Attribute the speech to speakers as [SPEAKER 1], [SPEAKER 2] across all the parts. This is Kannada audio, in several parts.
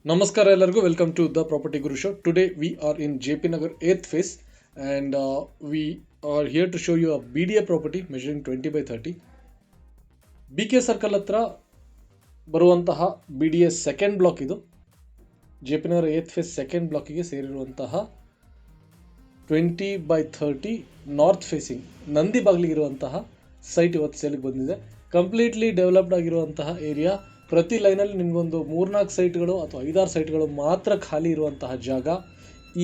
[SPEAKER 1] Namaskar ಎಲ್ಲರಿಗೂ, welcome to the property Guru show. Today we are in JP Nagar 8th phase and we are here to show you a BDA property measuring 20 by 30. BK circle ಹತ್ರ ಬರುವಂತಹ BDA ಸೆಕೆಂಡ್ ಬ್ಲಾಕ್ ಇದು. JP Nagar 8th phase second ಬ್ಲಾಕಿಗೆ ಸೇರಿರುವಂತಹ 20 by 30 ನಾರ್ತ್ ಫೇಸಿಂಗ್ ನಂದಿ ಬಾಗಿಲಿಗಿರುವಂತಹ ಸೈಟ್ ಇವತ್ತು ಸೇಲಿಗೆ ಬಂದಿದೆ. ಕಂಪ್ಲೀಟ್ಲಿ ಡೆವಲಪ್ಡ್ ಆಗಿರುವಂತಹ ಏರಿಯಾ. ಪ್ರತಿ ಲೈನಲ್ಲಿ ನಿಮಗೊಂದು 3-4 ಸೈಟ್ಗಳು ಅಥವಾ 5-6 ಸೈಟ್ಗಳು ಮಾತ್ರ ಖಾಲಿ ಇರುವಂತಹ ಜಾಗ.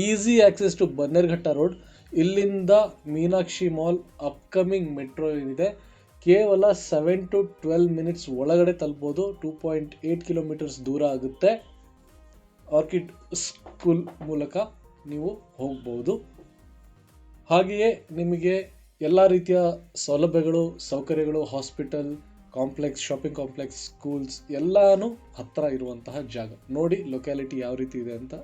[SPEAKER 1] Easy access to Bannerghatta road. ಇಲ್ಲಿಂದ ಮೀನಾಕ್ಷಿ ಮಾಲ್, ಅಪ್ಕಮಿಂಗ್ ಮೆಟ್ರೋ ಏನಿದೆ, ಕೇವಲ 7 to 12 ಮಿನಿಟ್ಸ್ ಒಳಗಡೆ ತಲುಪಬಹುದು. 2.8 ಕಿಲೋಮೀಟರ್ಸ್ ದೂರ ಆಗುತ್ತೆ. ಆರ್ಕಿಡ್ ಸ್ಕೂಲ್ ಮೂಲಕ ನೀವು ಹೋಗ್ಬೋದು. ಹಾಗೆಯೇ ನಿಮಗೆ ಎಲ್ಲ ರೀತಿಯ ಸೌಲಭ್ಯಗಳು, ಸೌಕರ್ಯಗಳು, hospital complex, shopping complex, schools ಎಲ್ಲನೂ ಹತ್ತಿರ ಇರುವಂತಹ ಜಾಗ. ನೋಡಿ ಲೊಕ್ಯಾಲಿಟಿ ಯಾವ ರೀತಿ ಇದೆ ಅಂತ.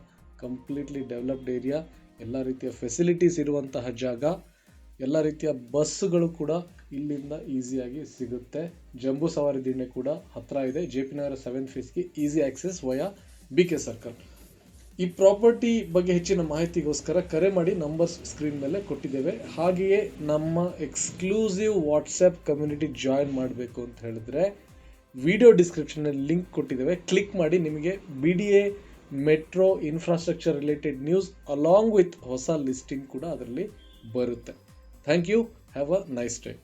[SPEAKER 1] ಕಂಪ್ಲೀಟ್ಲಿ ಡೆವಲಪ್ಡ್ ಏರಿಯಾ, ಎಲ್ಲ ರೀತಿಯ ಫೆಸಿಲಿಟೀಸ್ ಇರುವಂತಹ ಜಾಗ, ಎಲ್ಲ ರೀತಿಯ ಬಸ್ಸುಗಳು ಕೂಡ ಇಲ್ಲಿಂದ ಈಸಿಯಾಗಿ ಸಿಗುತ್ತೆ. ಜಂಬೂ ಸವಾರಿ ದಿಣ್ಣೆ ಕೂಡ ಹತ್ತಿರ ಇದೆ. JP Nagar 7th ಫೇಸ್ಗೆ easy access via BK circle. ಈ ಪ್ರಾಪರ್ಟಿ ಬಗ್ಗೆ ಹೆಚ್ಚಿನ ಮಾಹಿತಿಗೋಸ್ಕರ ಕರೆ ಮಾಡಿ, ನಂಬರ್ಸ್ ಸ್ಕ್ರೀನ್ ಮೇಲೆ ಕೊಟ್ಟಿದ್ದೇವೆ. ಹಾಗೆಯೇ ನಮ್ಮ ಎಕ್ಸ್ಕ್ಲೂಸಿವ್ ವಾಟ್ಸಪ್ ಕಮ್ಯುನಿಟಿ ಜಾಯಿನ್ ಮಾಡಬೇಕು ಅಂತ ಹೇಳಿದ್ರೆ ವಿಡಿಯೋ ಡಿಸ್ಕ್ರಿಪ್ಷನಲ್ಲಿ ಲಿಂಕ್ ಕೊಟ್ಟಿದ್ದೇವೆ. ಕ್ಲಿಕ್ ಮಾಡಿ, ನಿಮಗೆ BDA metro infrastructure related news along with ಹೊಸ ಲಿಸ್ಟಿಂಗ್ ಕೂಡ ಅದರಲ್ಲಿ ಬರುತ್ತೆ. Thank you. Have a nice day.